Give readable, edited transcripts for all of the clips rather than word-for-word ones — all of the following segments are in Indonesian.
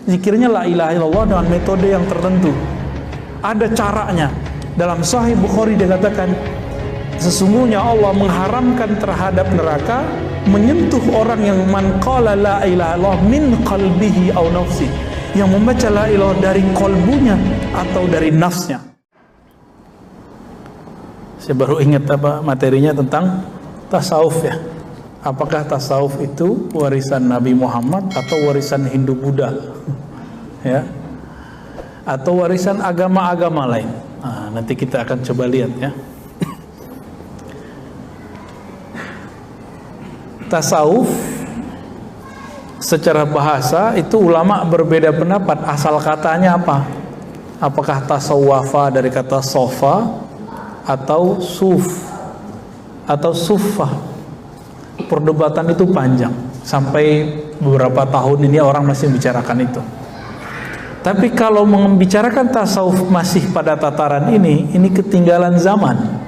Zikirnya la ilaha illallah dengan metode yang tertentu. Ada caranya. Dalam Sahih Bukhari dikatakan, sesungguhnya Allah mengharamkan terhadap neraka menyentuh orang yang man qala la ilaha illallah min qalbihi aw nafsi, yang membaca la ilaha dari kolbunya atau dari nafsnya. Saya baru ingat materinya tentang tasawuf ya. Apakah tasawuf itu warisan Nabi Muhammad atau warisan Hindu Buddha? Ya. Atau warisan agama-agama lain? Nah, nanti kita akan coba lihat ya. Tasawuf secara bahasa itu ulama berbeda pendapat asal katanya apa. Apakah tasawwafa dari kata sofa atau suf atau suffah? Perdebatan itu panjang, sampai beberapa tahun ini orang masih membicarakan itu. Tapi kalau membicarakan tasawuf masih pada tataran ini ketinggalan zaman.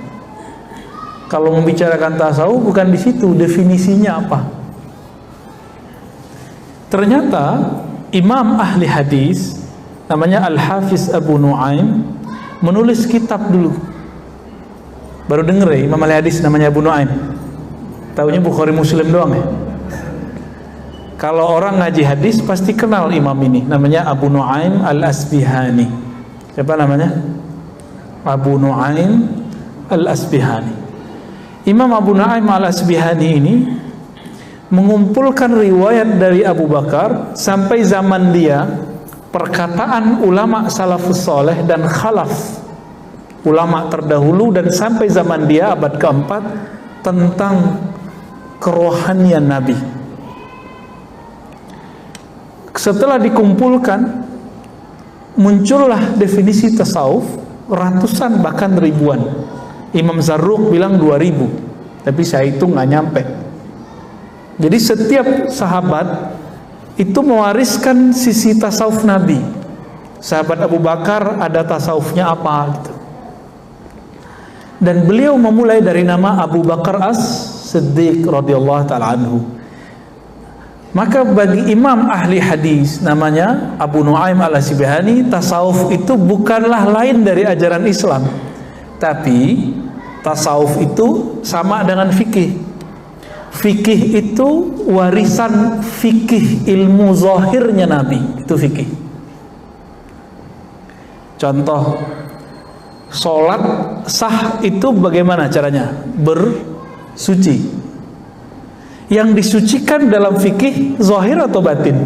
Kalau membicarakan tasawuf bukan di situ, definisinya apa. Ternyata Imam ahli hadis namanya Al-Hafiz Abu Nu'aim menulis kitab dulu. Baru denger ya, Imam ahli hadis namanya Abu Nu'aim. Taunya Bukhari Muslim doang ya. Kalau orang ngaji hadis pasti kenal imam ini, namanya Abu Nu'aim Al-Asbihani. Siapa namanya? Abu Nu'aim Al-Asbihani. Imam Abu Nu'aim Al-Asbihani ini mengumpulkan riwayat dari Abu Bakar sampai zaman dia, perkataan ulama salafus soleh dan khalaf, ulama terdahulu, dan sampai zaman dia abad keempat, tentang kerohanian Nabi. Setelah dikumpulkan, muncullah definisi tasawuf, ratusan bahkan ribuan. Imam Zarruq bilang 2000, tapi saya itu nggak nyampe. Jadi setiap sahabat itu mewariskan sisi tasawuf Nabi. Sahabat Abu Bakar ada tasawufnya apa gitu. Dan beliau memulai dari nama Abu Bakar As-Siddiq radhiyallahu ta'ala anhu. Maka bagi imam ahli hadis namanya Abu Nu'aim Al-Asbihani, tasawuf itu bukanlah lain dari ajaran Islam, tapi tasawuf itu sama dengan fikih. Fikih itu warisan fikih, ilmu zahirnya Nabi, itu fikih. Contoh, sholat sah itu bagaimana caranya? Bersuci. Yang disucikan dalam fikih zahir atau batin?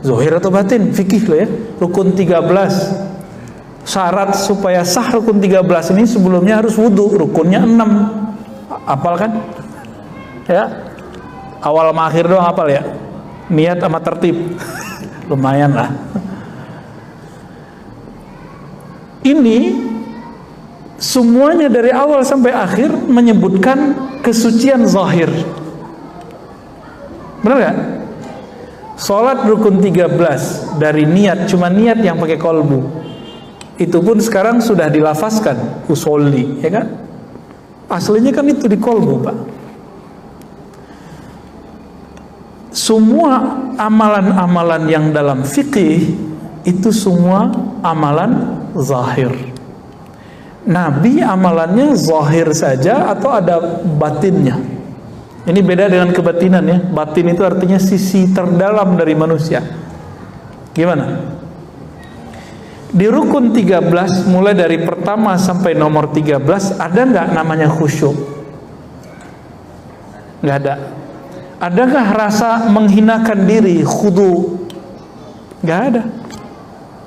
Zahir atau batin? Fikih loh ya. Rukun 13. Syarat supaya sah rukun 13 ini sebelumnya harus wudu. Rukunnya 6. Hafal kan? Ya. Awal sama akhir doang hafal ya. Niat sama tertib. Lumayan lah. Ini semuanya dari awal sampai akhir menyebutkan kesucian zahir. Benar gak? Sholat rukun 13 dari niat, cuma niat yang pakai kolbu. Itu pun sekarang sudah dilafazkan, usolli, ya kan? Aslinya kan itu di kolbu, Pak. Semua amalan-amalan yang dalam fikih itu semua amalan zahir. Nabi amalannya zahir saja atau ada batinnya? Ini beda dengan kebatinan ya. Batin itu artinya sisi terdalam dari manusia. Gimana? Di rukun 13 mulai dari pertama sampai nomor 13 ada nggak namanya khusyuk? Nggak ada. Adakah rasa menghinakan diri, khudu? Nggak ada.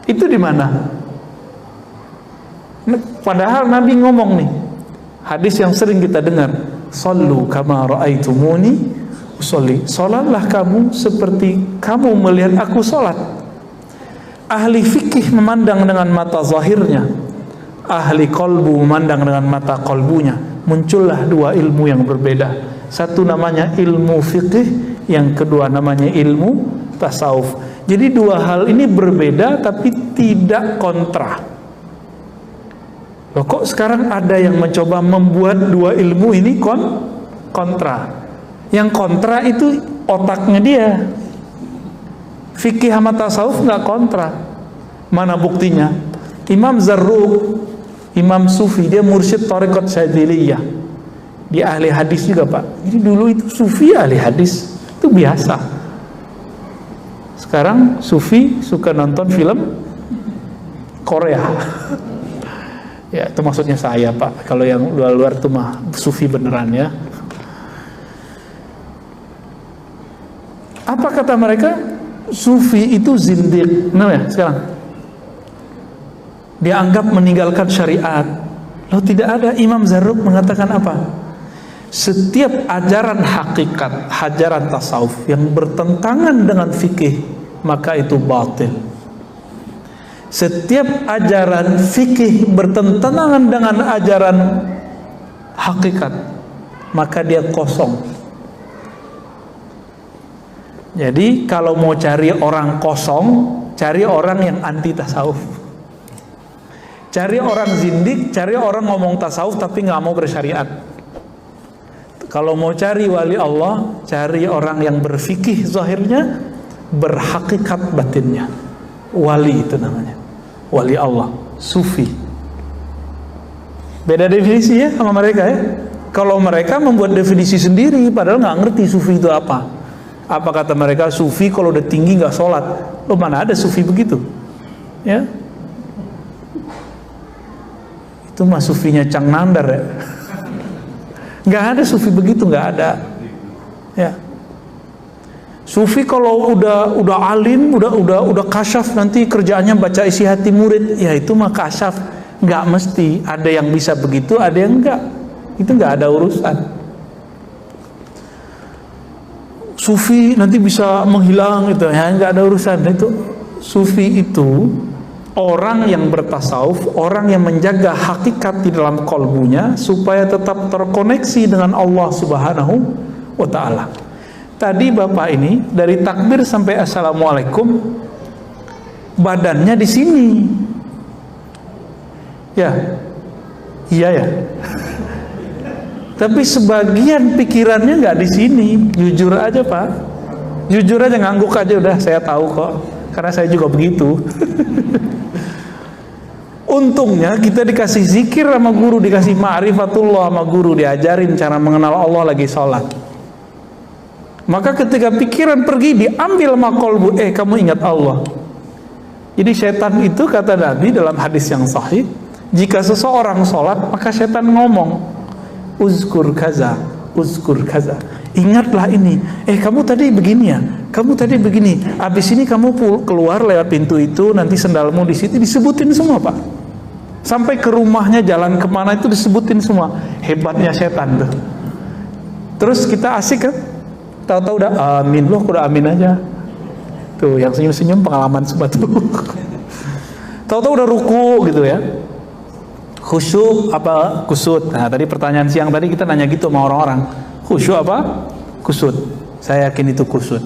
Itu di mana? Padahal Nabi ngomong nih, hadis yang sering kita dengar, sallu kama ra'aitumuni usolli, salatlah kamu seperti kamu melihat aku salat. Ahli fikih memandang dengan mata zahirnya, ahli kolbu memandang dengan mata kolbunya. Muncullah dua ilmu yang berbeda. Satu namanya ilmu fikih, yang kedua namanya ilmu tasawuf. Jadi dua hal ini berbeda tapi tidak kontra. Loh, kok sekarang ada yang mencoba membuat dua ilmu ini kontra? Yang kontra itu otaknya dia. Fikih sama tasawuf nggak kontra. Mana buktinya? Imam Zarruq, Imam Sufi, dia mursyid Thariqat Syadziliyah. Dia ahli hadis juga, Pak. Jadi dulu itu Sufi ahli hadis, itu biasa. Sekarang Sufi suka nonton film Korea. Ya, itu maksudnya saya, Pak. Kalau yang luar-luar itu mah Sufi beneran ya. Apa kata mereka? Sufi itu zindiq. Nah ya, sekarang dianggap meninggalkan syariat. Loh, tidak ada. Imam Zarruq mengatakan apa? Setiap ajaran hakikat, ajaran tasawuf yang bertentangan dengan fikih, maka itu batil. Setiap ajaran fikih bertentangan dengan ajaran hakikat, maka dia kosong. Jadi kalau mau cari orang kosong, cari orang yang anti tasawuf. Cari orang zindik, cari orang ngomong tasawuf tapi nggak mau bersyariat. Kalau mau cari wali Allah, cari orang yang berfikih zahirnya, berhakikat batinnya. Wali itu namanya, wali Allah, sufi. Beda definisi ya sama mereka ya. Kalau mereka membuat definisi sendiri, padahal nggak ngerti sufi itu apa. Apa kata mereka? Sufi kalau udah tinggi nggak sholat. Loh, mana ada sufi begitu? Ya. Itu mah sufinya Cang Nandar ya. Nggak ada sufi begitu, nggak ada. Ya. Sufi kalau udah alim, udah kasyaf, nanti kerjaannya baca isi hati murid, ya itu mah kasyaf. Nggak mesti. Ada yang bisa begitu, ada yang enggak. Itu nggak ada urusan. Sufi nanti bisa menghilang gitu, ya nggak ada urusan. Itu sufi itu orang yang bertasawuf, orang yang menjaga hakikat di dalam kolbunya supaya tetap terkoneksi dengan Allah Subhanahu wa Ta'ala. Tadi Bapak ini dari takbir sampai assalamualaikum, badannya di sini. Ya, iya ya. Tapi sebagian pikirannya nggak di sini. Jujur aja Pak, jujur aja, ngangguk aja udah. Saya tahu kok, karena saya juga begitu. Untungnya kita dikasih zikir sama guru, dikasih ma'rifatullah sama guru, diajarin cara mengenal Allah lagi sholat. Maka ketika pikiran pergi, diambil sama kolbu, kamu ingat Allah. Jadi setan itu kata Nabi dalam hadis yang sahih, jika seseorang sholat maka setan ngomong, uzkur kaza, uzkur kaza, ingatlah ini. Kamu tadi begini ya, kamu tadi begini. Abis ini kamu keluar lewat pintu itu, nanti sendalmu di situ, disebutin semua Pak. Sampai ke rumahnya, jalan kemana itu disebutin semua. Hebatnya setan tuh. Terus kita asik kan? Tahu-tahu udah amin, loh udah amin aja. Tuh yang senyum-senyum pengalaman sobat tuh. Tahu-tahu udah ruku gitu ya. Khusyuk apa kusut? Nah tadi pertanyaan siang tadi kita nanya gitu sama orang-orang. Khusyuk apa? Kusut. Saya yakin itu kusut.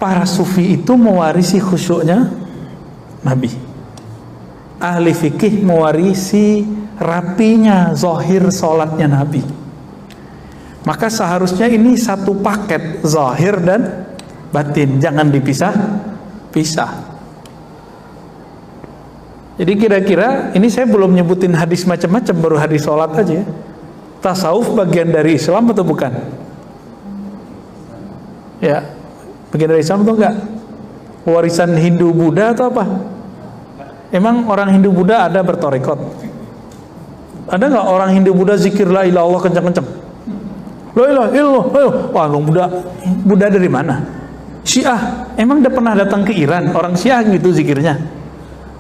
Para sufi itu mewarisi khusyuknya Nabi. Ahli fikih mewarisi rapinya zahir sholatnya Nabi. Maka seharusnya ini satu paket, zahir dan batin, jangan dipisah-pisah. Jadi kira-kira ini saya belum nyebutin hadis macam-macam, baru hadis sholat aja. Tasawuf bagian dari Islam atau bukan? Ya, bagian dari Islam atau enggak? Warisan Hindu Buddha atau apa? Emang orang Hindu Buddha ada bertorikot? Ada nggak orang Hindu Buddha zikir la ilaha illallah kencang-kencang? La ilaha illallah. Wah, Buddha dari mana? Syiah. Emang udah pernah datang ke Iran? Orang Syiah gitu zikirnya.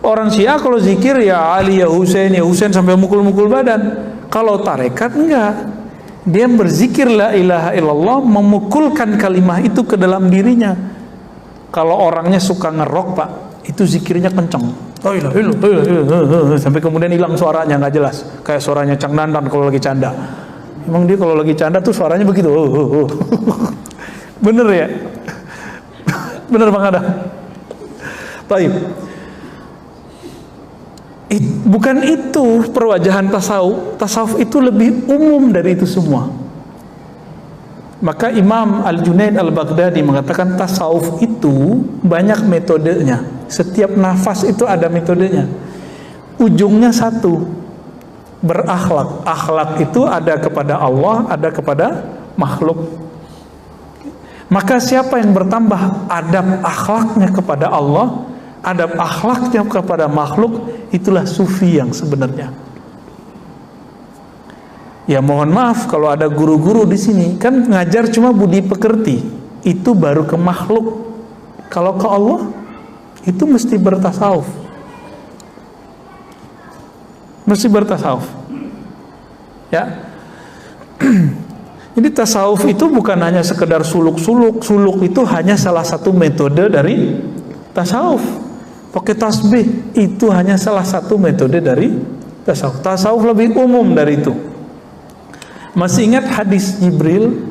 Orang Syiah kalau zikir ya Ali, ya Husain sampai mukul-mukul badan. Kalau tarekat enggak. Dia berzikir la ilaha illallah, memukulkan kalimah itu ke dalam dirinya. Kalau orangnya suka ngerok Pak, itu zikirnya kenceng. La ilaha illallah, sampai kemudian hilang suaranya, nggak jelas. Kayak suaranya Cang Nandan kalau lagi canda. Emang dia kalau lagi canda tuh suaranya begitu. Bener ya? Bener Bang Adam. Baik. Bukan itu perwajahan tasawuf. Tasawuf itu lebih umum dari itu semua. Maka Imam Al-Junaid Al-Baghdadi mengatakan tasawuf itu banyak metodenya. Setiap nafas itu ada metodenya. Ujungnya satu, berakhlak. Akhlak itu ada kepada Allah, ada kepada makhluk. Maka siapa yang bertambah adab akhlaknya kepada Allah, adab akhlaknya kepada makhluk, itulah sufi yang sebenarnya. Ya mohon maaf kalau ada guru-guru di sini kan ngajar cuma budi pekerti, itu baru ke makhluk. Kalau ke Allah itu mesti bertasawuf. Mesti bertasawuf. Ya. Jadi tasawuf itu bukan hanya sekedar suluk-suluk. Suluk itu hanya salah satu metode dari tasawuf. Pakai tasbih itu hanya salah satu metode dari tasawuf. Tasawuf lebih umum dari itu. Masih ingat hadis Jibril?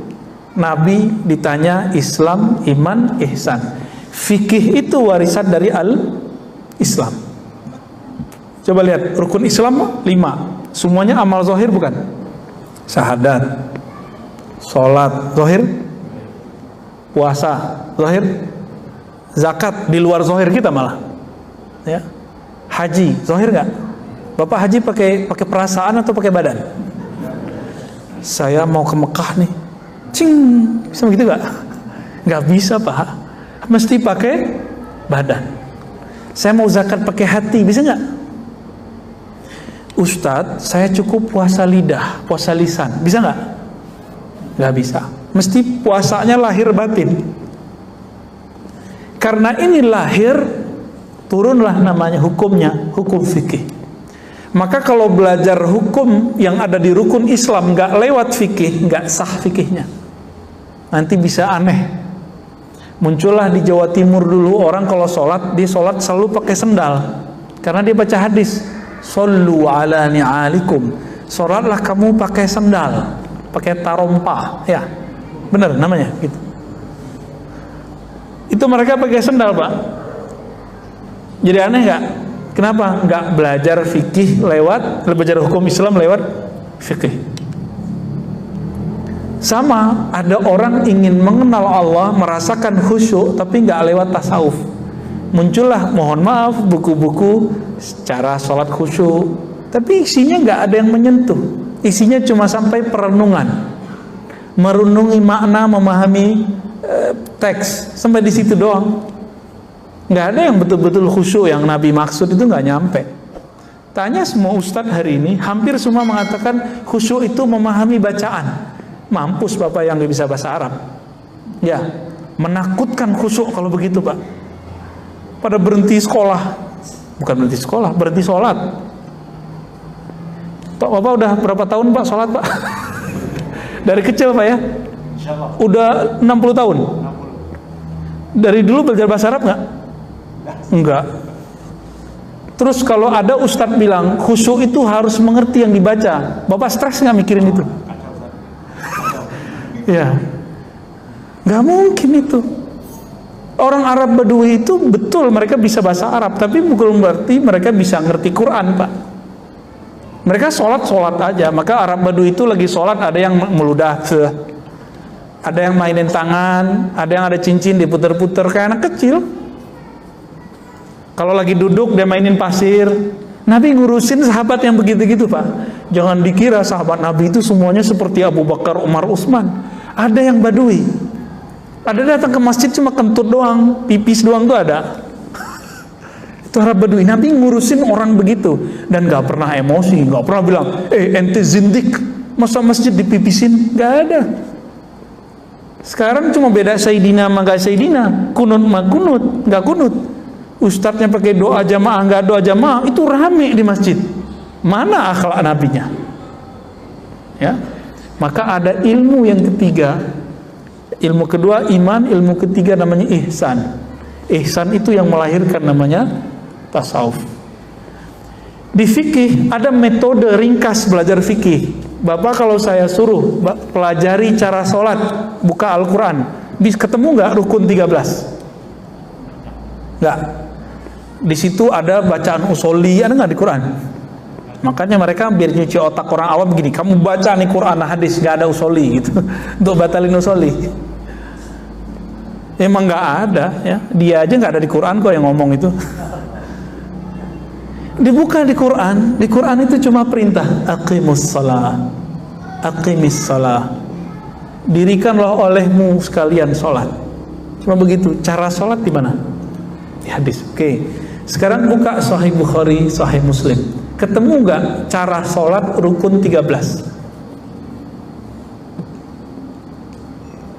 Nabi ditanya Islam, iman, ihsan. Fikih itu warisan dari al-Islam. Coba lihat rukun Islam 5. Semuanya amal zahir bukan? Syahadat, sholat zahir, puasa zahir, zakat di luar zahir kita malah, ya. Haji zahir nggak? Bapak haji pakai perasaan atau pakai badan? Saya mau ke Mekah nih, cing, bisa begitu nggak? Nggak bisa Pak, mesti pakai badan. Saya mau zakat pakai hati, bisa nggak? Ustadz, saya cukup puasa lidah, puasa lisan, bisa nggak? Nggak bisa. Mesti puasanya lahir batin. Karena ini lahir, turunlah namanya hukumnya, hukum fikih. Maka kalau belajar hukum yang ada di rukun Islam nggak lewat fikih, nggak sah fikihnya. Nanti bisa aneh. Muncullah di Jawa Timur dulu orang kalau sholat, dia sholat selalu pakai sendal. Karena dia baca hadis, Sallu ala ni'alikum. Sholatlah kamu pakai sendal, pakai tarompa, ya, benar namanya gitu. Itu mereka pakai sendal Pak. Jadi aneh nggak? Kenapa nggak belajar fikih belajar hukum Islam lewat fikih? Sama, ada orang ingin mengenal Allah, merasakan khusyuk, tapi nggak lewat tasawuf. Muncullah, mohon maaf, buku-buku cara sholat khusyuk, tapi isinya nggak ada yang menyentuh. Isinya cuma sampai perenungan, merenungi makna, memahami teks, sampai di situ doang. Nggak ada yang betul-betul khusyuk yang Nabi maksud, itu nggak nyampe. Tanya semua ustadz hari ini, hampir semua mengatakan khusyuk itu memahami bacaan. Mampus Bapak yang nggak bisa bahasa Arab. Ya, menakutkan khusyuk kalau begitu Pak. Pada berhenti sekolah, bukan berhenti sekolah, berhenti sholat. Pak, Bapak udah berapa tahun Pak sholat Pak? Dari kecil Pak ya? Udah 60 tahun? Dari dulu belajar bahasa Arab nggak? Enggak. Terus kalau ada ustadz bilang khusyuk itu harus mengerti yang dibaca, Bapak stres nggak mikirin itu? Ya, nggak mungkin itu. Orang Arab Badui itu betul mereka bisa bahasa Arab, tapi bukan berarti mereka bisa ngerti Quran Pak. Mereka sholat aja. Maka Arab Badui itu lagi sholat ada yang meludah, ada yang mainin tangan, ada yang ada cincin diputer-puter kayak anak kecil. Kalau lagi duduk dia mainin pasir. Nabi ngurusin sahabat yang begitu-gitu Pak. Jangan dikira sahabat Nabi itu semuanya seperti Abu Bakar, Umar, Utsman. Ada yang Badui. Ada datang ke masjid cuma kentut doang, pipis doang tuh ada. Itu Arab Badui. Nabi ngurusin orang begitu dan gak pernah emosi, gak pernah bilang, ente zindik, masa masjid dipipisin? Gak ada. Sekarang cuma beda Sayyidina sama gak Sayyidina, kunut sama kunut, gak kunut. Ustadznya pakai doa jamaah, gak doa jamaah, itu rame di masjid. Mana akhlak nabinya? Ya, maka ada ilmu yang ketiga. Ilmu kedua iman, ilmu ketiga namanya ihsan. Ihsan itu yang melahirkan namanya tasawuf. Di fikih ada metode ringkas belajar fikih. Bapak kalau saya suruh pelajari cara sholat, buka Al-Quran, Bisa ketemu nggak rukun 13? Nggak. Di situ ada bacaan usoli, ada nggak di Quran? Makanya mereka biar nyuci otak orang awam begini, kamu baca nih Quran hadis, nggak ada usoli gitu untuk batalin usoli. Emang nggak ada ya, dia aja nggak ada di Quran kok yang ngomong itu. Dibuka di Quran itu cuma perintah aqimus shalah, aqimis shalah, dirikanlah olehmu sekalian sholat. Cuma begitu. Cara sholat di mana? Di hadis. Oke. Sekarang buka Sahih Bukhari, Sahih Muslim. Ketemu nggak cara sholat rukun 13?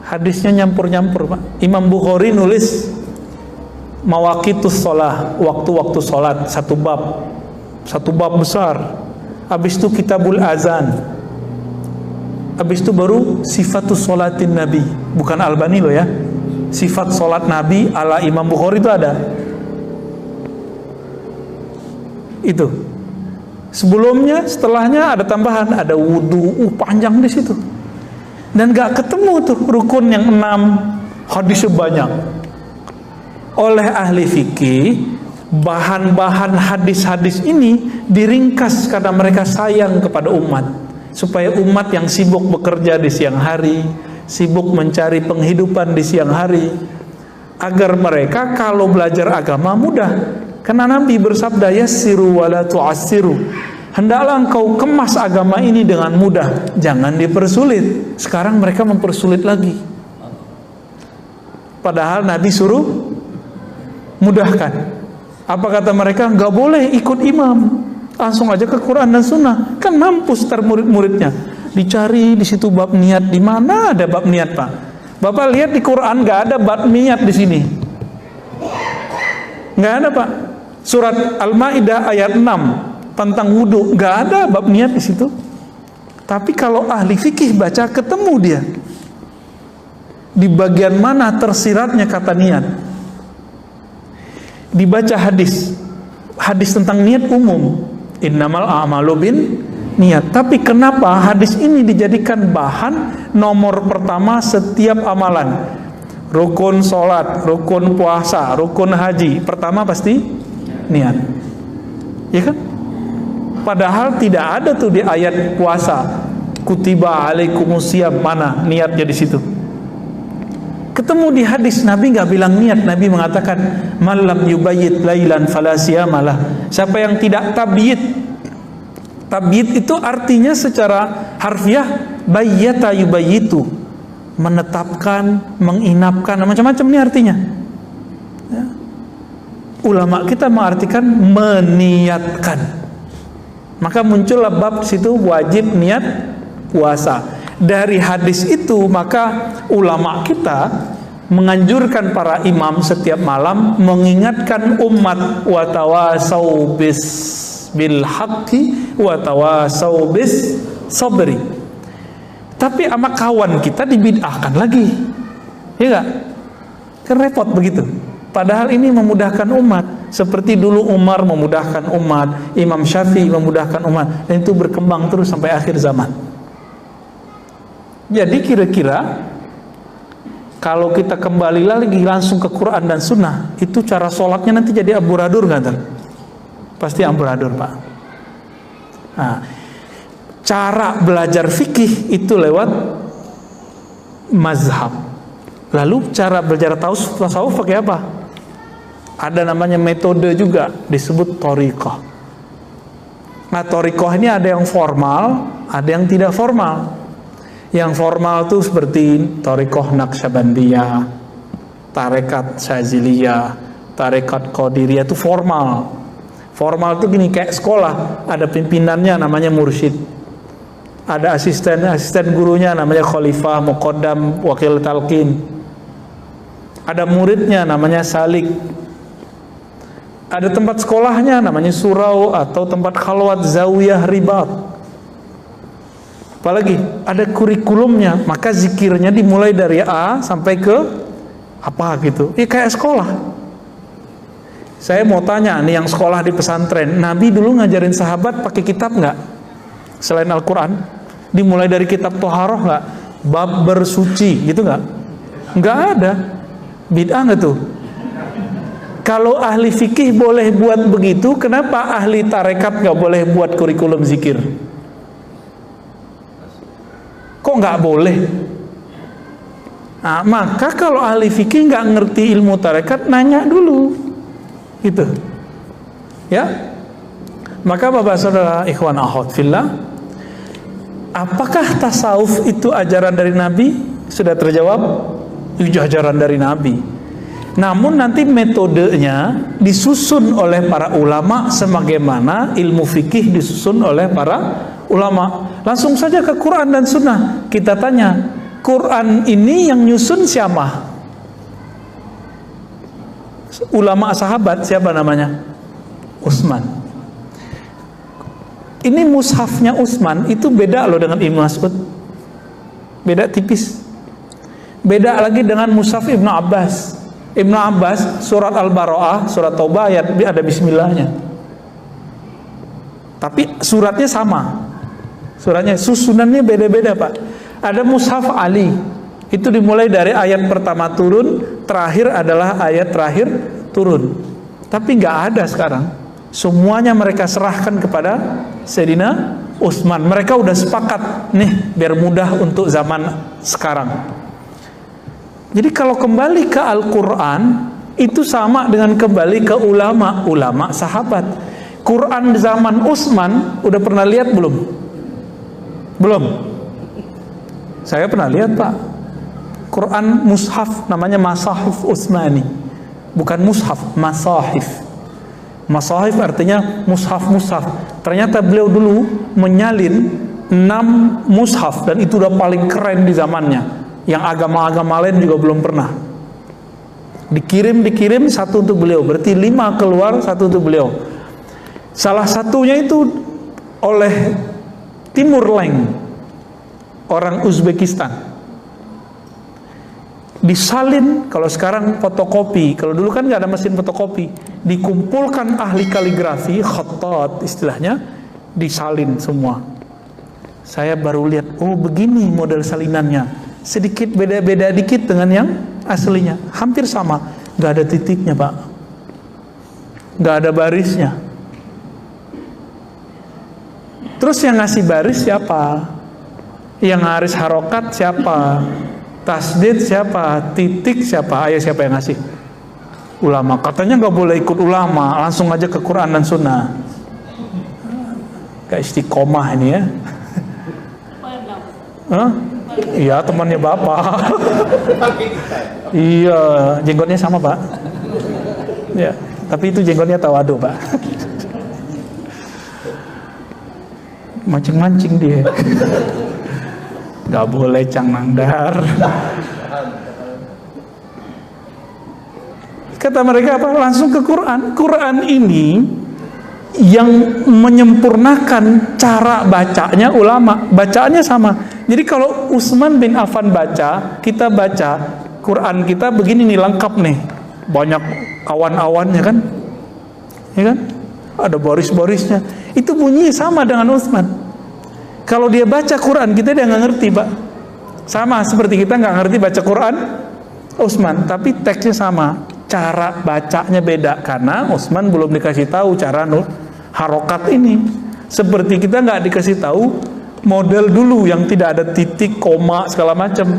Hadisnya nyampur-nyampur, Pak. Imam Bukhari nulis mawaqitus sholah, waktu-waktu sholat, satu bab besar. Habis itu kitabul azan. Habis itu baru sifatus sholatin Nabi. Bukan Albani loh ya. Sifat sholat Nabi ala Imam Bukhari itu ada. Itu. Sebelumnya, setelahnya ada tambahan, ada wudu, panjang di situ. Dan gak ketemu tuh rukun yang 6, hadisnya banyak. Oleh ahli fikih, bahan-bahan hadis-hadis ini diringkas karena mereka sayang kepada umat, supaya umat yang sibuk bekerja di siang hari, sibuk mencari penghidupan di siang hari, agar mereka kalau belajar agama mudah. Karena Nabi bersabda, yassiru wala tu'assiru, hendaklah engkau kemas agama ini dengan mudah, jangan dipersulit. Sekarang mereka mempersulit lagi, padahal Nabi suruh mudahkan. Apa kata mereka? Nggak boleh ikut imam, langsung aja ke Quran dan Sunnah. Kan mampus tar murid-muridnya. Dicari di situ bab niat, di mana ada bab niat, Pak? Bapak lihat di Quran nggak ada bab niat di sini, nggak ada, Pak. Surat Al-Maidah ayat 6 tentang wudu, nggak ada bab niat di situ. Tapi kalau ahli fikih baca, ketemu dia di bagian mana tersiratnya kata niat. Dibaca hadis tentang niat umum, innamal a'malu bin niat. Tapi kenapa hadis ini dijadikan bahan nomor pertama setiap amalan? Rukun sholat, rukun puasa, rukun haji, pertama pasti niat, ya kan? Padahal tidak ada tuh di ayat puasa, kutiba alaikumusiyam, mana niatnya di situ? Ketemu di hadis, Nabi nggak bilang niat. Nabi mengatakan malam yubayyit lailan fala siyamalah. Siapa yang tidak tabyid, tabyid itu artinya secara harfiah bayyata yubayyitu, menetapkan, menginapkan, macam-macam ini artinya ya. Ulama kita mengartikan meniatkan. Maka muncullah bab situ wajib niat puasa. Dari hadis itu maka ulama kita menganjurkan para imam setiap malam mengingatkan umat, wa tawasau bis bil haqqi wa tawasau bis sabri. Tapi sama kawan kita dibid'ahkan lagi, ya enggak? Kan repot begitu. Padahal ini memudahkan umat. Seperti dulu Umar memudahkan umat, Imam Syafi'i memudahkan umat, dan itu berkembang terus sampai akhir zaman. Jadi kira-kira kalau kita kembali lagi langsung ke Quran dan Sunnah, itu cara sholatnya nanti jadi amburadur nggak? Pasti amburadur, Pak. Nah, cara belajar fikih itu lewat mazhab. Lalu cara belajar tasawuf pakai apa? Ada namanya metode juga, disebut thariqah. Nah, thariqah ini ada yang formal, ada yang tidak formal. Yang formal tuh seperti thariqah Naqsyabandiyah, tarekat Syaziliyah, tarekat Qadiriyah, itu formal. Formal tuh gini, kayak sekolah, ada pimpinannya namanya mursyid, ada asisten gurunya namanya khalifah, muqaddam, wakil talqin, ada muridnya namanya salik, ada tempat sekolahnya namanya surau atau tempat khalwat, zawiyah, ribat. Apalagi ada kurikulumnya, maka zikirnya dimulai dari A sampai ke apa gitu. Ya kayak sekolah. Saya mau tanya nih yang sekolah di pesantren, Nabi dulu ngajarin sahabat pakai kitab nggak? Selain Al-Quran, dimulai dari kitab Toharoh nggak? Bab bersuci gitu nggak? Nggak ada. Bid'ah nggak tuh? Kalau ahli fikih boleh buat begitu, kenapa ahli tarekat nggak boleh buat kurikulum zikir? Kok nggak boleh? Nah, maka kalau ahli fikih nggak ngerti ilmu tarekat, nanya dulu, gitu, ya. Maka bapak saudara ikhwan akhwat fillah, apakah tasawuf itu ajaran dari Nabi? Sudah terjawab, itu ajaran dari Nabi. Namun nanti metodenya disusun oleh para ulama sebagaimana ilmu fikih disusun oleh para ulama. Langsung saja ke Quran dan Sunnah. Kita tanya, Quran ini yang nyusun siapa? Ulama sahabat, siapa namanya? Utsman. Ini mushafnya Utsman itu beda loh dengan Ibnu Mas'ud. Beda tipis. Beda lagi dengan mushaf Ibnu Abbas. Ibnu Abbas surat Al-Bara'ah, surat Taubah ada bismillahnya. Tapi suratnya sama. Suratnya susunannya beda-beda, Pak. Ada mushaf Ali. Itu dimulai dari ayat pertama turun, terakhir adalah ayat terakhir turun. Tapi nggak ada sekarang. Semuanya mereka serahkan kepada Sayyidina Utsman. Mereka udah sepakat nih biar mudah untuk zaman sekarang. Jadi kalau kembali ke Al-Quran itu sama dengan kembali ke ulama sahabat. Quran zaman Utsman udah pernah lihat belum? Belum. Saya pernah lihat, Pak. Quran mushaf namanya Masahif Utsmani. Bukan mushaf, masahif. Masahif artinya mushaf-mushaf. Ternyata beliau dulu menyalin 6 mushaf dan itu udah paling keren di zamannya. Yang agama-agama lain juga belum pernah. Dikirim satu untuk beliau. Berarti 5 keluar, satu untuk beliau. Salah satunya itu oleh Timur Leng, orang Uzbekistan. Disalin, kalau sekarang fotokopi, kalau dulu kan nggak ada mesin fotokopi, dikumpulkan ahli kaligrafi, khattat istilahnya, disalin semua. Saya baru lihat, oh begini model salinannya, sedikit beda-beda dikit dengan yang aslinya, hampir sama, nggak ada titiknya, Pak, nggak ada barisnya. Terus yang ngasih baris siapa? Yang ngaris harokat siapa? Tasdid siapa? Titik siapa? Ayo siapa yang ngasih? Ulama. Katanya nggak boleh ikut ulama, langsung aja ke Quran dan Sunnah. Kayak istiqomah ini ya. Hah? Iya, temannya Bapak. Iya, jenggotnya sama, Pak. Ya, tapi itu jenggotnya tawadu, Pak. Mancing-mancing dia. Gak boleh Cang Nangdar. Kata mereka apa? Langsung ke Quran. Quran ini yang menyempurnakan cara bacanya ulama. Bacaannya sama. Jadi kalau Utsman bin Affan baca, kita baca Quran kita begini nih, lengkap nih. Banyak awan-awannya kan? Ya kan? Ada baris-barisnya. Itu bunyinya sama dengan Utsman. Kalau dia baca Quran, kita dia nggak ngerti, Pak. Sama seperti kita nggak ngerti baca Quran Utsman, tapi teksnya sama, cara bacanya beda karena Utsman belum dikasih tahu cara harokat ini. Seperti kita nggak dikasih tahu model dulu yang tidak ada titik, koma, segala macam.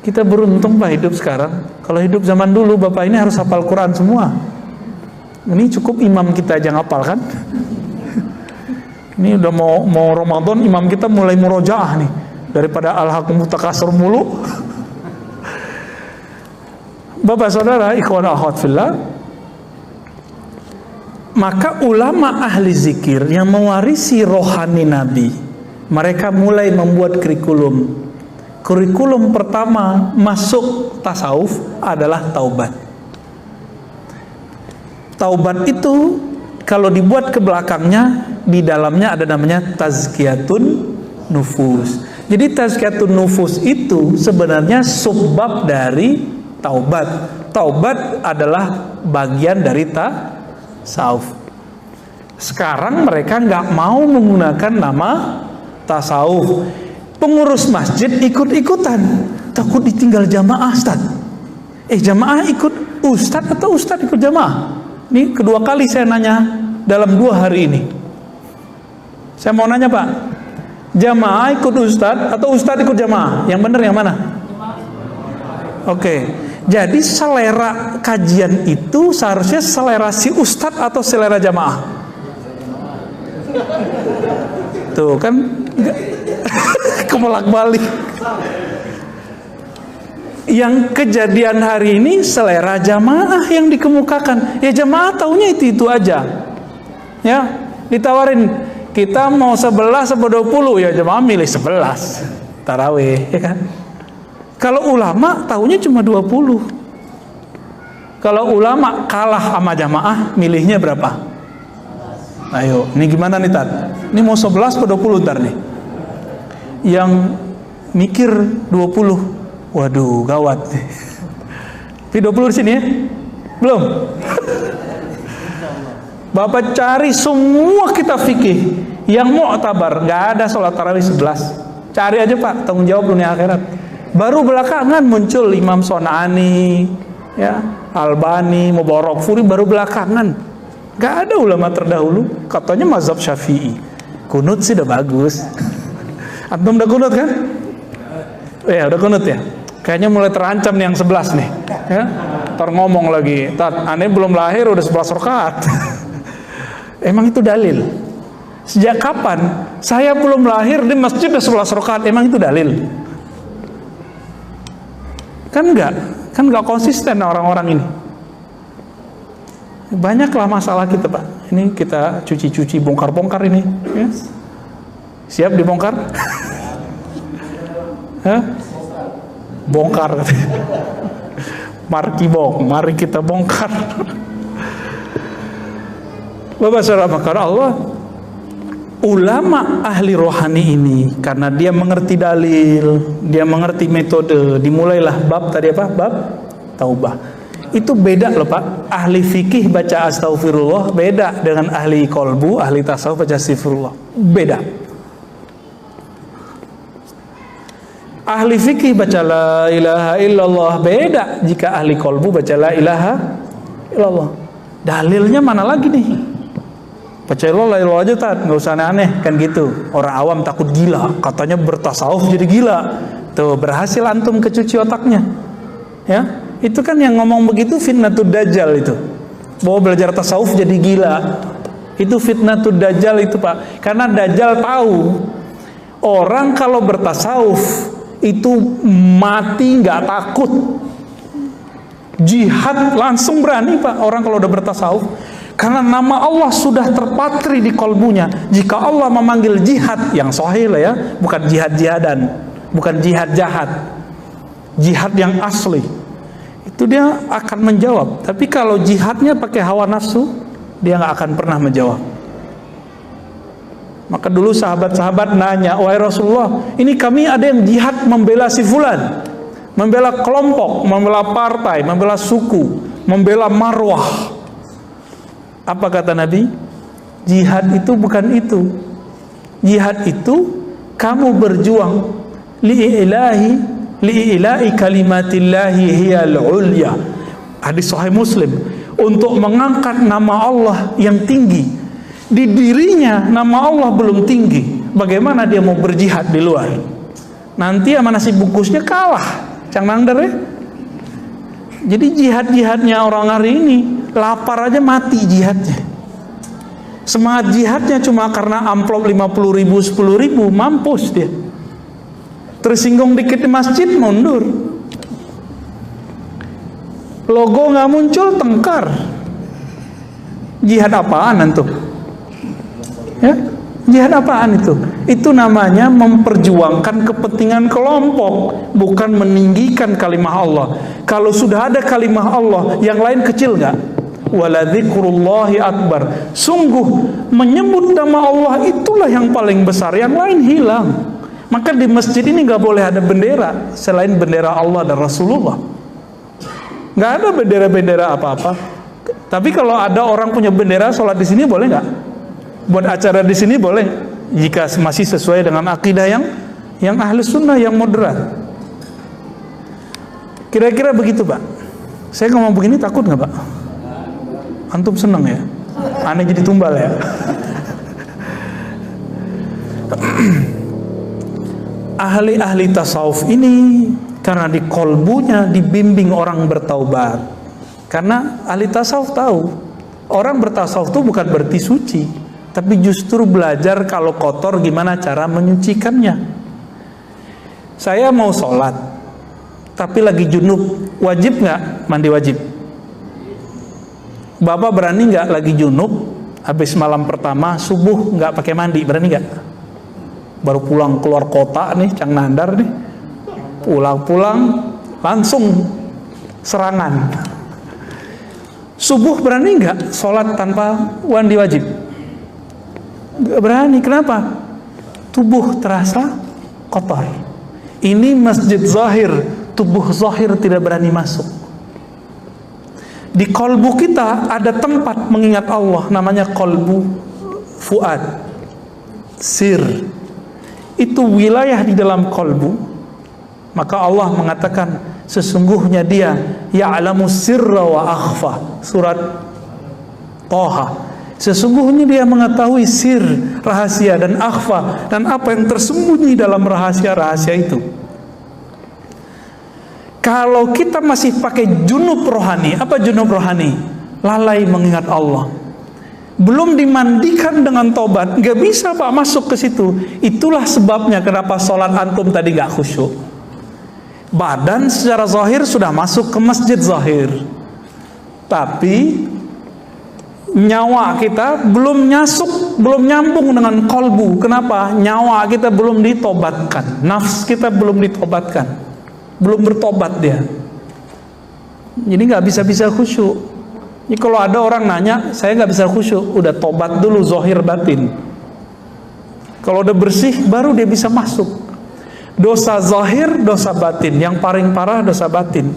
Kita beruntung, Pak, hidup sekarang. Kalau hidup zaman dulu, Bapak ini harus hafal Quran semua. Ini cukup imam kita aja ngapal kan? Ini udah mau Ramadan, imam kita mulai murojaah nih, daripada al-hakum mutakasur mulu. Bapak saudara ikhwan akhwat fillah, maka ulama ahli zikir yang mewarisi rohani Nabi, mereka mulai membuat kurikulum. Kurikulum pertama masuk tasawuf adalah taubat. Taubat itu kalau dibuat ke belakangnya, di dalamnya ada namanya tazkiyatun nufus. Jadi tazkiyatun nufus itu sebenarnya subbab dari taubat. Taubat adalah bagian dari tasawuf. Sekarang mereka nggak mau menggunakan nama tasawuf. Pengurus masjid ikut-ikutan. takut ditinggal jamaah, Ustaz. Jamaah ikut Ustaz atau Ustaz ikut jamaah? Ini kedua kali saya nanya dalam 2 hari ini. Saya mau nanya Pak, jamaah ikut Ustaz atau Ustaz ikut jamaah? Yang benar yang mana? Oke, jadi selera kajian itu seharusnya selera si Ustaz atau selera jamaah? Tuh kan kebolak-balik. Yang kejadian hari ini selera jamaah yang dikemukakan. Ya jamaah taunya itu aja. Ya, ditawarin kita mau 11 atau 20, ya jamaah milih 11 tarawih, ya kan? Kalau ulama taunya cuma 20. Kalau ulama kalah sama jamaah, milihnya berapa? Ayo, ini gimana nih Tat? Ini mau 11 atau 20 ntar nih? Yang mikir 20. Waduh, gawat. Tapi 20 di sini ya? Belum? Bapak cari semua kitab fikih yang mu'tabar, nggak ada sholat tarawih 11. Cari aja Pak, tanggung jawab dunia akhirat. Baru belakangan muncul Imam Son'ani, ya, Albani, Mubarakfuri, baru belakangan. Nggak ada ulama terdahulu. Katanya mazhab Syafi'i. Kunut sih udah bagus. Antum udah kunut kan? Ya udah kunut ya. Kayaknya mulai terancam nih yang 11 nih, ya. Ntar ngomong lagi, Tat, aneh belum lahir udah 11 rakaat. Emang itu dalil? Sejak kapan? Saya belum lahir di masjid udah 11 rakaat, emang itu dalil? Kan enggak konsisten orang-orang ini. Banyaklah masalah kita Pak. Ini kita cuci-cuci, bongkar-bongkar ini, ya. Siap dibongkar? Hah? Bongkar. Mari kita bongkar. Bapak saudara makar Allah, ulama ahli rohani ini karena dia mengerti dalil, dia mengerti metode, dimulailah bab tadi apa? Bab taubah. Itu beda loh Pak. Ahli fikih baca astagfirullah beda dengan ahli kolbu, ahli tasawuf baca astagfirullah. Beda. Ahli fikih baca la ilaha illallah beda jika ahli kolbu baca la ilaha illallah. Dalilnya mana lagi nih? Baca la ilaha illallah aja Tat, nggak usah aneh-aneh kan gitu. Orang awam takut gila, katanya bertasawuf jadi gila. Tuh berhasil antum kecuci otaknya. Ya, itu kan yang ngomong begitu fitnatud dajjal itu. Bahwa belajar tasawuf jadi gila. Itu fitnatud dajjal itu Pak. Karena dajjal tahu orang kalau bertasawuf itu mati nggak takut, jihad langsung berani Pak orang kalau udah bertasawuf, karena nama Allah sudah terpatri di kolbunya. Jika Allah memanggil jihad yang sahih lah ya, bukan jihad-jihadan, bukan jihad jahat, jihad yang asli, itu dia akan menjawab. Tapi kalau jihadnya pakai hawa nafsu, dia nggak akan pernah menjawab. Maka dulu sahabat-sahabat nanya, wahai Rasulullah, ini kami ada yang jihad membela si fulan, membela kelompok, membela partai, membela suku, membela marwah. Apa kata Nabi? Jihad itu bukan itu. Jihad itu kamu berjuang li'ilahi kalimatillahi hiyal ulya. Hadis Sahih Muslim. Untuk mengangkat nama Allah yang tinggi. Di dirinya nama Allah belum tinggi. Bagaimana dia mau berjihad di luar? Nanti sama nasi bungkusnya kalah. Cang nangder ya. Jadi jihad-jihadnya orang hari ini, lapar aja mati jihadnya. Semangat jihadnya cuma karena amplop 50.000, 10.000, mampus dia. Tersinggung dikit di masjid, mundur. Logo nggak muncul, tengkar. Jihad apaan antum? Ya, jihad apaan itu? Itu namanya memperjuangkan kepentingan kelompok, bukan meninggikan kalimah Allah. Kalau sudah ada kalimah Allah, yang lain kecil nggak? Waladzikrullahi akbar. Sungguh menyebut nama Allah itulah yang paling besar, yang lain hilang. Maka di masjid ini nggak boleh ada bendera selain bendera Allah dan Rasulullah. Nggak ada bendera-bendera apa-apa. Tapi kalau ada orang punya bendera sholat di sini boleh nggak? Buat acara di sini boleh, jika masih sesuai dengan akidah yang ahli sunnah yang moderat. Kira-kira begitu Pak. Saya ngomong begini takut nggak Pak? Antum seneng ya? Aneh jadi tumbal ya? Ahli-ahli tasawuf ini karena di kolbunya dibimbing orang bertaubat. Karena ahli tasawuf tahu orang bertasawuf itu bukan berarti suci, tapi justru belajar kalau kotor gimana cara menyucikannya. Saya mau sholat tapi lagi junub, wajib nggak mandi wajib? Bapak berani nggak lagi junub, habis malam pertama subuh nggak pakai mandi, berani nggak? Baru pulang keluar kota nih, Cang Nandar nih, pulang-pulang langsung serangan. Subuh berani nggak sholat tanpa mandi wajib? Nggak berani. Kenapa? Tubuh terasa kotor. Ini masjid zahir, tubuh zahir tidak berani masuk. Di kolbu kita ada tempat mengingat Allah, namanya kolbu fuad, sir. Itu wilayah di dalam kolbu. Maka Allah mengatakan sesungguhnya Dia ya'lamu sirra wa akhfa, surat Toha. Sesungguhnya Dia mengetahui sir, rahasia, dan akhfa, dan apa yang tersembunyi dalam rahasia-rahasia itu. Kalau kita masih pakai junub rohani, apa junub rohani? Lalai mengingat Allah, belum dimandikan dengan tobat, nggak bisa Pak masuk ke situ. Itulah sebabnya kenapa sholat antum tadi nggak khusyuk. Badan secara zahir sudah masuk ke masjid zahir, tapi nyawa kita belum nyasuk, belum nyambung dengan kolbu. Kenapa? Nyawa kita belum ditobatkan, nafs kita belum ditobatkan, belum bertobat dia. Jadi nggak bisa khusyuk. Jadi kalau ada orang nanya, saya nggak bisa khusyuk, udah tobat dulu zahir batin. Kalau udah bersih, baru dia bisa masuk. Dosa zahir, dosa batin. Yang paling parah dosa batin.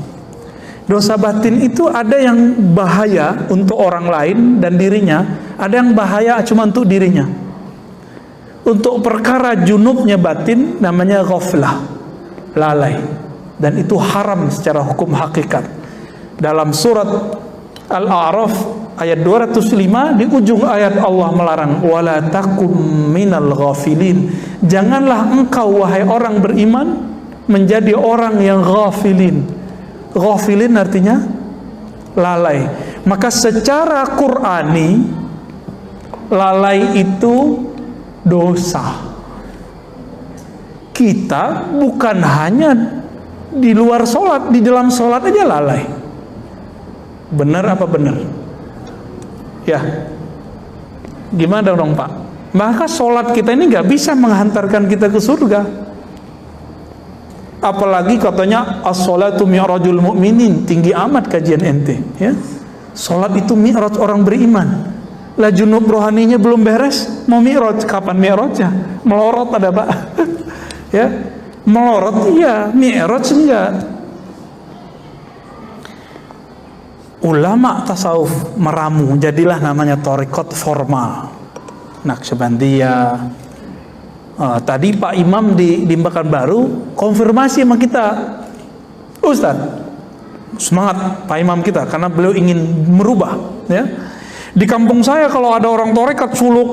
Dosa batin itu ada yang bahaya untuk orang lain dan dirinya, ada yang bahaya cuma untuk dirinya. Untuk perkara junubnya batin namanya ghaflah, lalai, dan itu haram secara hukum hakikat. Dalam surat Al-A'raf ayat 205 di ujung ayat Allah melarang, wala takum minal ghafilin. Janganlah engkau wahai orang beriman menjadi orang yang ghafilin. Ghafilin artinya lalai. Maka secara Qur'ani lalai itu dosa. Kita bukan hanya di luar sholat, di dalam sholat aja lalai. Benar apa benar? Ya. Gimana dong Pak? Maka sholat kita ini gak bisa menghantarkan kita ke surga. Apalagi katanya as-sholatu mi'rajul mu'minin, tinggi amat kajian ente ya. Sholat itu mi'raj orang beriman. Lah junub rohaninya belum beres, mau mi'raj, kapan mi'rajnya? Melorot ada Pak. Ya, melorot iya, mi'raj enggak. Ulama tasawuf meramu, jadilah namanya thariqat formal, Naqsyabandiyah. Tadi Pak Imam di Pekanbaru konfirmasi sama kita, Ustaz, semangat Pak Imam kita karena beliau ingin merubah ya. Di kampung saya kalau ada orang thariqat suluk,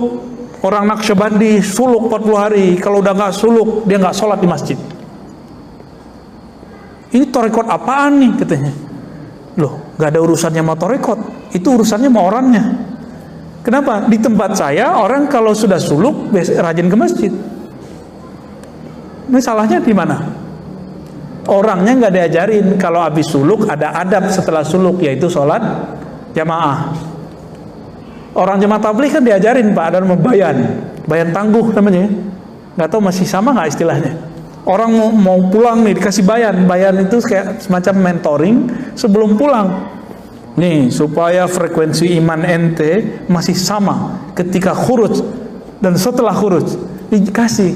orang Naqsyabandi suluk 40 hari, kalau udah nggak suluk dia nggak sholat di masjid. Ini thariqat apaan nih katanya? Loh, nggak ada urusannya sama thariqat, itu urusannya sama orangnya. Kenapa? Di tempat saya orang kalau sudah suluk rajin ke masjid. Ini salahnya di mana? Orangnya nggak diajarin kalau habis suluk ada adab setelah suluk, yaitu sholat jamaah. Orang jemaah tabligh kan diajarin Pak, ada nama bayan tangguh namanya. Nggak tahu masih sama nggak istilahnya. Orang mau pulang nih dikasih bayan itu kayak semacam mentoring sebelum pulang. Nih supaya frekuensi iman ente masih sama ketika khuruj dan setelah khuruj, dikasih.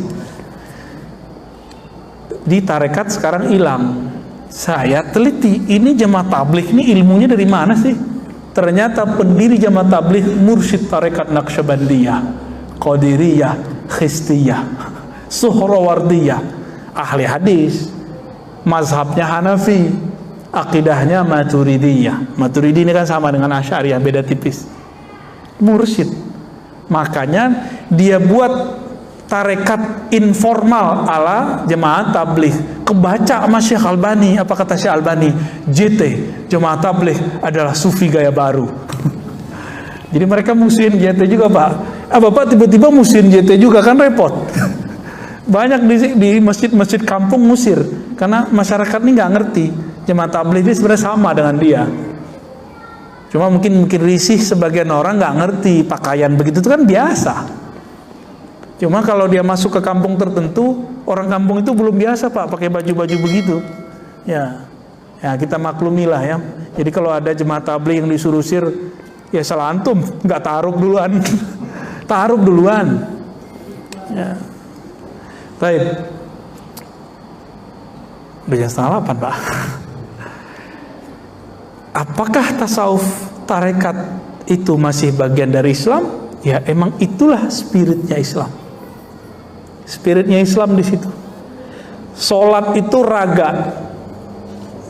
Di tarekat sekarang hilang. Saya teliti, ini jemaah tabligh ini ilmunya dari mana sih? Ternyata pendiri jemaah tabligh mursyid tarekat Naqsyabandiyah, Qadiriyah, Khistiyah, Suhrawardiyah, ahli hadis, mazhabnya Hanafi, akidahnya Maturidiyah. Maturidi ini kan sama dengan Asy'ariyah, beda tipis. Mursyid. Makanya dia buat tarekat informal ala jemaah tabligh. Kebaca sama Syekh Albani, apa kata Syekh Albani? JT, jemaah tabligh adalah sufi gaya baru. Jadi mereka musuhin JT juga, Pak. Bapak tiba-tiba musuhin JT juga, kan repot. Banyak di masjid-masjid kampung musir karena masyarakat ini nggak ngerti jemaah tabligh ini sebenarnya sama dengan dia. Cuma mungkin risih sebagian orang nggak ngerti pakaian begitu itu kan biasa. Cuma kalau dia masuk ke kampung tertentu, orang kampung itu belum biasa, Pak, pakai baju-baju begitu. Ya kita maklumilah ya. Jadi kalau ada jemaah tabligh yang disuruh usir, ya salah antum, nggak taaruf duluan. Taaruf duluan. Ya. Baik. Udah jam 7:30, Pak. Apakah tasawuf tarekat itu masih bagian dari Islam? Ya emang itulah spiritnya Islam. Spiritnya Islam di situ. Sholat itu raga,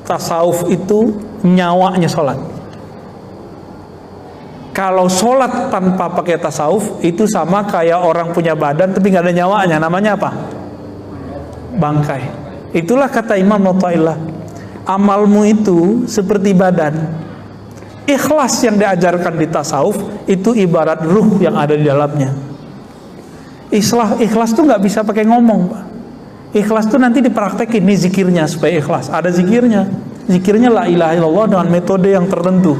tasawuf itu nyawanya sholat. Kalau sholat tanpa pakai tasawuf itu sama kayak orang punya badan tapi nggak ada nyawanya. Namanya apa? Bangkai. Itulah kata Imam Athaillah, amalmu itu seperti badan. Ikhlas yang diajarkan di tasawuf itu ibarat ruh yang ada di dalamnya. Ikhlas tuh nggak bisa pakai ngomong, Pak. Ikhlas tuh nanti dipraktekin, nih zikirnya supaya ikhlas. Ada zikirnya. Zikirnya la ilaha illallah dengan metode yang tertentu.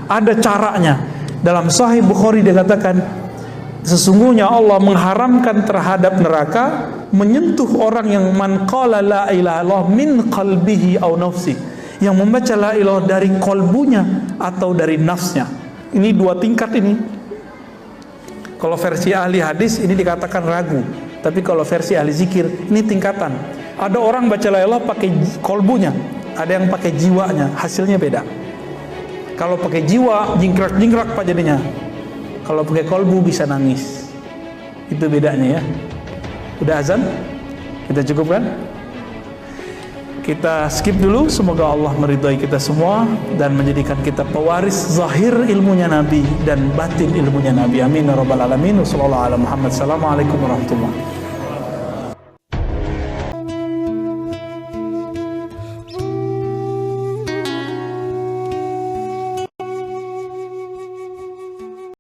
Ada caranya. Dalam Sahih Bukhari dikatakan, sesungguhnya Allah mengharamkan terhadap neraka menyentuh orang yang man qala la ilaha illallah min qalbihi aw nafsi, yang membaca la ilaha dari kolbunya atau dari nafsnya. Ini dua tingkat ini. Kalau versi ahli hadis ini dikatakan ragu, tapi kalau versi ahli zikir ini tingkatan. Ada orang baca la ilaha pakai kolbunya, ada yang pakai jiwanya, hasilnya beda. Kalau pakai jiwa jingkrak-jingkrak Pak jadinya. Kalau pakai kolbu bisa nangis. Itu bedanya ya. Udah azan? Kita cukupkan? Kita skip dulu. Semoga Allah meridhai kita semua dan menjadikan kita pewaris zahir ilmunya Nabi dan batin ilmunya Nabi. Amin ya rabbal alamin. Wassallallahu ala Muhammad. Assalamualaikum warahmatullahi wabarakatuh.